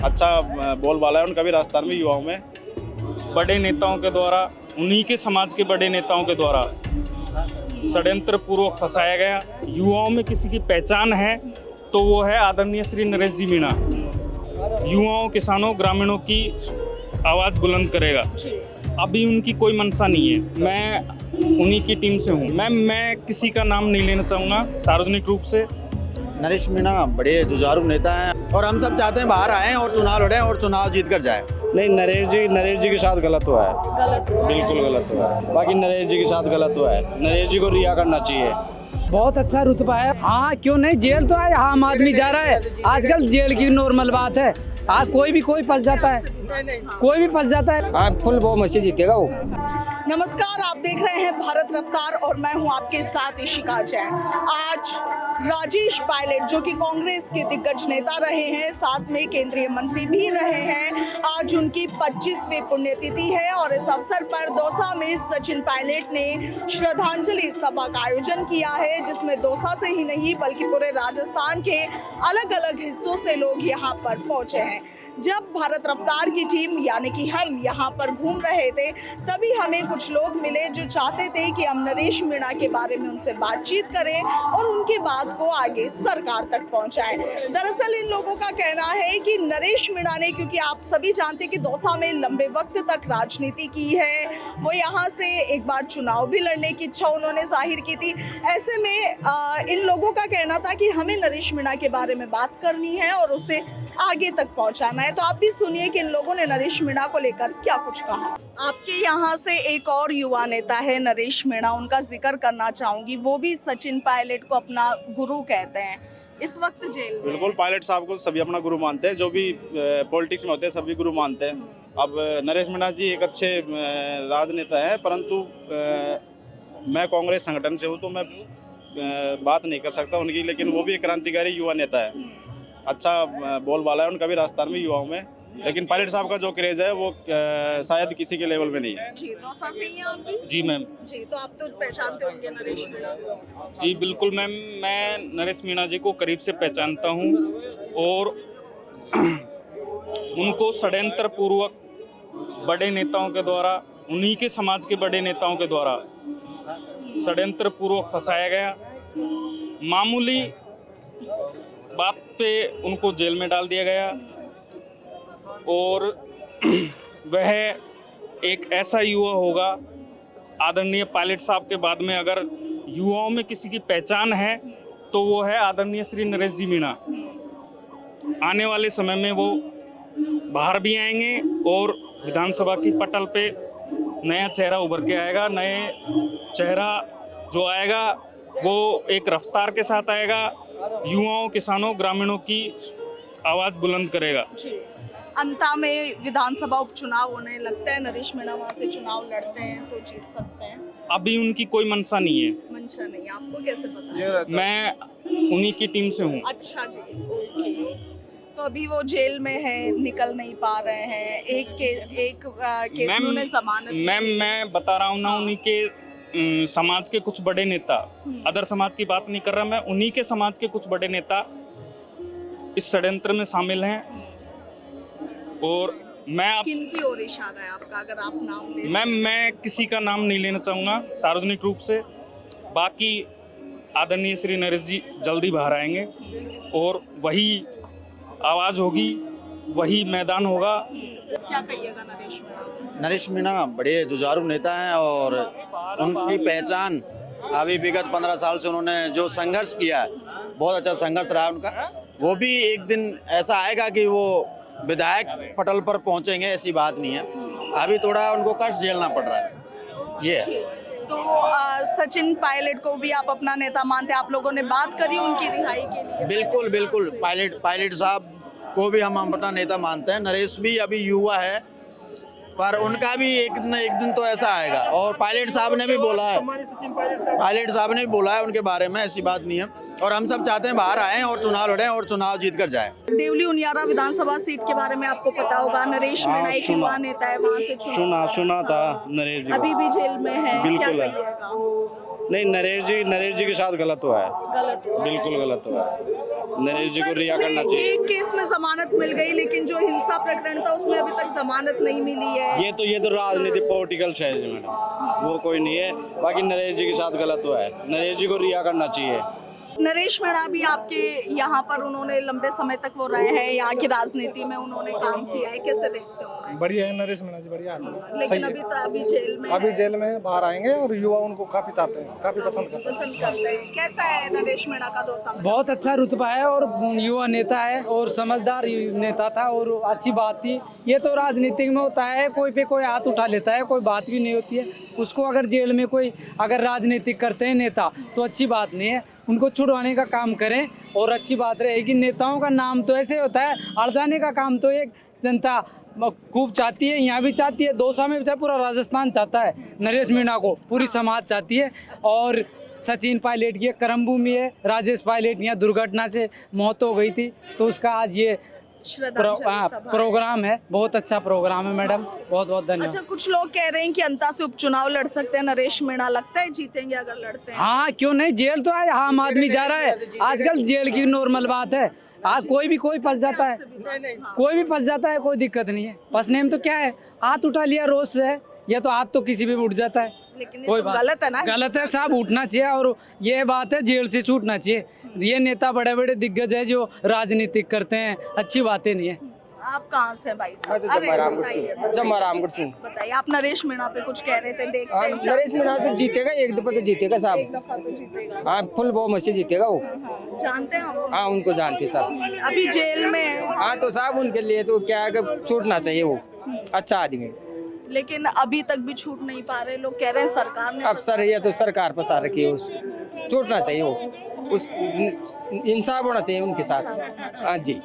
अच्छा बोलबाला है उनका भी राजस्थान में युवाओं में। बड़े नेताओं के द्वारा, उन्हीं के समाज के बड़े नेताओं के द्वारा षड्यंत्र पूर्वक फंसाया गया। युवाओं में किसी की पहचान है तो वो है आदरणीय श्री नरेश जी मीणा। युवाओं, किसानों, ग्रामीणों की आवाज़ बुलंद करेगा। अभी उनकी कोई मंशा नहीं है। मैं उन्हीं की टीम से हूँ। मैं किसी का नाम नहीं लेना चाहूँगा सार्वजनिक रूप से। नरेश मीणा बड़े जुझारू नेता हैं और हम सब चाहते हैं बाहर आएं और चुनाव लड़ें और चुनाव जीत कर जाएं। नहीं, नरेश जी के साथ गलत हुआ है, बिल्कुल गलत हुआ है। बाकी नरेश जी के साथ गलत हुआ है। नरेश जी को रिहा करना चाहिए। बहुत अच्छा रुतबा है। हाँ, क्यों नहीं, जेल तो है, आम आदमी जा रहा है। आजकल जेल की नॉर्मल बात है। आज कोई फंस जाता है, कोई भी फंस जाता है। आज फुल बहुमत से जीतेगा वो। नमस्कार, आप देख रहे हैं भारत रफ्तार और मैं हूं आपके साथ इशिका जैन। आज राजेश पायलट जो कि कांग्रेस के दिग्गज नेता रहे हैं, साथ में केंद्रीय मंत्री भी रहे हैं, आज उनकी 25वीं पुण्यतिथि है और इस अवसर पर दौसा में सचिन पायलट ने श्रद्धांजलि सभा का आयोजन किया है, जिसमें दौसा से ही नहीं बल्कि पूरे राजस्थान के अलग अलग हिस्सों से लोग यहाँ पर पहुंचे हैं। जब भारत रफ्तार की टीम यानी कि हम यहाँ पर घूम रहे थे, तभी हमें कुछ लोग मिले जो चाहते थे कि हम नरेश मीणा के बारे में उनसे बातचीत करें और उनके बात को आगे सरकार तक पहुंचाएं। दरअसल इन लोगों का कहना है कि नरेश मीणा ने, क्योंकि आप सभी जानते हैं कि दौसा में लंबे वक्त तक राजनीति की है, वो यहाँ से एक बार चुनाव भी लड़ने की इच्छा उन्होंने जाहिर की थी। ऐसे में इन लोगों का कहना था कि हमें नरेश मीणा के बारे में बात करनी है और उसे आगे तक पहुंचाना है। तो आप भी सुनिए कि इन लोगों ने नरेश मीणा को लेकर क्या कुछ कहा। आपके यहाँ से एक और युवा नेता है नरेश मीणा, उनका जिक्र करना चाहूंगी। वो भी सचिन पायलट को अपना गुरु कहते हैं, इस वक्त जेल में। बिल्कुल, पायलट साहब को सभी अपना गुरु मानते हैं। जो भी पॉलिटिक्स में होते हैं सभी गुरु मानते हैं। अब नरेश मीणा जी एक अच्छे राजनेता हैं, परंतु मैं कांग्रेस संगठन से हूँ तो मैं बात नहीं कर सकता उनकी, लेकिन वो भी एक क्रांतिकारी युवा नेता है। अच्छा बोलबाला है उनका भी राजस्थान में युवाओं में। लेकिन पायलट साहब का जो क्रेज है वो शायद किसी के लेवल में नहीं है। जी, दौसा से ही आप भी? जी मैम। जी, तो आप तो पहचानते होंगे नरेश मीणा। जी बिल्कुल मैम, मैं नरेश मीणा जी को करीब से पहचानता हूँ और उनको षड्यंत्र पूर्वक बड़े नेताओं के द्वारा, उन्हीं के समाज के बड़े नेताओं के द्वारा षड्यंत्र पूर्वक फंसाया गया। मामूली बात पे उनको जेल में डाल दिया गया और वह एक ऐसा युवा होगा, आदरणीय पायलट साहब के बाद में अगर युवाओं में किसी की पहचान है तो वो है आदरणीय श्री नरेश जी मीणा। आने वाले समय में वो बाहर भी आएंगे और विधानसभा की पटल पे नया चेहरा उभर के आएगा। नए चेहरा जो आएगा वो एक रफ्तार के साथ आएगा, युवाओं, किसानों, ग्रामीणों की आवाज़ बुलंद करेगा। अंता में विधानसभा उपचुनाव होने लगता है, नरेश मीणा वहाँ से चुनाव लड़ते हैं तो जीत सकते हैं। अभी उनकी कोई मंशा नहीं है। मंशा नहीं, आपको कैसे पता है? मैं उन्हीं की टीम से हूँ। अच्छा जी, ओके। तो अभी वो जेल में है, निकल नहीं पा रहे हैं। एक केस में उन्हें जमानत। मैम मैं बता रहा हूँ ना, उन्हीं के समाज के कुछ बड़े नेता, अदर समाज की बात नहीं कर रहा मैं, उन्हीं के समाज के कुछ बड़े नेता इस षड्यंत्र में शामिल हैं। और मैं किनकी ओर इशारा है आपका, अगर आप नाम ले? मैम मैं किसी का नाम नहीं लेना चाहूँगा सार्वजनिक रूप से। बाकी आदरणीय श्री नरेश जी जल्दी बाहर आएंगे और वही आवाज़ होगी, वही मैदान होगा। क्या कहिएगा नरेश मीणा? नरेश मीणा बड़े जुझारू नेता हैं और उनकी पहचान अभी विगत 15 साल से उन्होंने जो संघर्ष किया है, बहुत अच्छा संघर्ष रहा उनका। वो भी एक दिन ऐसा आएगा कि वो विधायक पटल पर पहुंचेंगे, ऐसी बात नहीं है। अभी थोड़ा उनको कष्ट झेलना पड़ रहा है, ये है। तो सचिन पायलट को भी आप अपना नेता मानते हैं? आप लोगों ने बात करी उनकी रिहाई के लिए? बिल्कुल बिल्कुल, पायलट साहब को भी हम अपना नेता मानते हैं। नरेश भी अभी युवा है, पर उनका भी एक दिन तो ऐसा आएगा। और पायलट साहब ने भी बोला है उनके बारे में, ऐसी बात नहीं है। और हम सब चाहते हैं बाहर आएं और चुनाव लड़ें और चुनाव जीत कर जाएं। देवली उनियारा विधानसभा सीट के बारे में आपको पता होगा, नरेश मीणा एक युवा नेता है, वहाँ से सुना था नरेश जी। अभी भी जेल में है, क्या बिल्कुल है। कहिएगा? नहीं, नरेश जी के साथ गलत हुआ है, गलत हुआ। बिल्कुल गलत हुआ है। नरेश जी को रिहा करना चाहिए। एक केस में जमानत मिल गई, लेकिन जो हिंसा प्रकरण था उसमें अभी तक जमानत नहीं मिली है। ये तो राजनीति पॉलिटिकल है मैडम, वो कोई नहीं है। बाकी नरेश जी के साथ गलत हुआ है, नरेश जी को रिहा करना चाहिए। नरेश मीणा भी आपके यहाँ पर, उन्होंने लंबे समय तक वो रहे हैं, यहाँ की राजनीति में उन्होंने काम किया है, कैसे देखते हो उन्हें? बढ़िया है नरेश मीणा जी, बढ़िया आदमी। लेकिन अभी जेल में अभी है। जेल में बाहर आएंगे और युवा उनको काफी चाहते हैं, काफी पसंद करते हैं। पसंद करते हैं। कैसा है नरेश मीणा का 2 साल? बहुत अच्छा रुतबा है और युवा नेता है और समझदार नेता था और अच्छी बात थी। ये तो राजनीतिक में होता है, कोई पे कोई हाथ उठा लेता है, कोई बात भी नहीं होती है। उसको अगर जेल में कोई अगर राजनीतिक करते हैं नेता तो अच्छी बात नहीं है, उनको छुड़वाने का काम करें और अच्छी बात रहेगी। नेताओं का नाम तो ऐसे होता है, अड़ाने का काम तो एक जनता खूब चाहती है, यहाँ भी चाहती है, दौसा में भी पूरा राजस्थान चाहता है नरेश मीणा को, पूरी समाज चाहती है। और सचिन पायलट की कर्म भूमि है, राजेश पायलट यहाँ दुर्घटना से मौत हो गई थी, तो उसका आज ये प्रोग्राम है। बहुत अच्छा प्रोग्राम है मैडम, बहुत बहुत धन्यवाद। अच्छा, कुछ लोग कह रहे हैं कि अंता से उपचुनाव लड़ सकते हैं नरेश मीणा, लगता है जीतेंगे अगर लड़ते हैं? हाँ, क्यों नहीं, जेल तो आज आम आदमी जा रहा है, आजकल जेल की नॉर्मल बात है। आज कोई फंस जाता है, कोई भी फंस जाता है, कोई दिक्कत नहीं है। फंसने में तो क्या है, हाथ उठा लिया रोज से, या तो हाथ तो किसी भी उठ जाता है, लेकिन कोई ये तो बात गलत है ना? गलत है साहब, उठना चाहिए। और ये बात है, जेल से छूटना चाहिए। ये नेता बड़े बड़े दिग्गज है जो राजनीतिक करते हैं, अच्छी बातें नहीं है। आप कहाँ से भाई साहब? मैं तो जम्मा सिंह बताइए, आप नरेश मीणा पे कुछ कह रहे थे, देखते हाँ, हैं, नरेश मीणा तो जीतेगा, एक दफा तो जीतेगा एक साहब। दफा तो जीतेगा। हाँ, फुल बहुमत से जीतेगा वो। हाँ, जानते हैं आप? हाँ, उनको जानते साहब। अभी जेल में है, हाँ, तो साहब उनके लिए तो क्या है कि छूटना चाहिए, वो अच्छा आदमी। लेकिन अभी तक भी छूट नहीं पा रहे। लोग कह रहे हैं सरकार ने अब सर ये तो सरकार फंसा रखी है, उसको छूटना चाहिए, वो उस इंसाफ होना चाहिए उनके साथ। हाँ जी।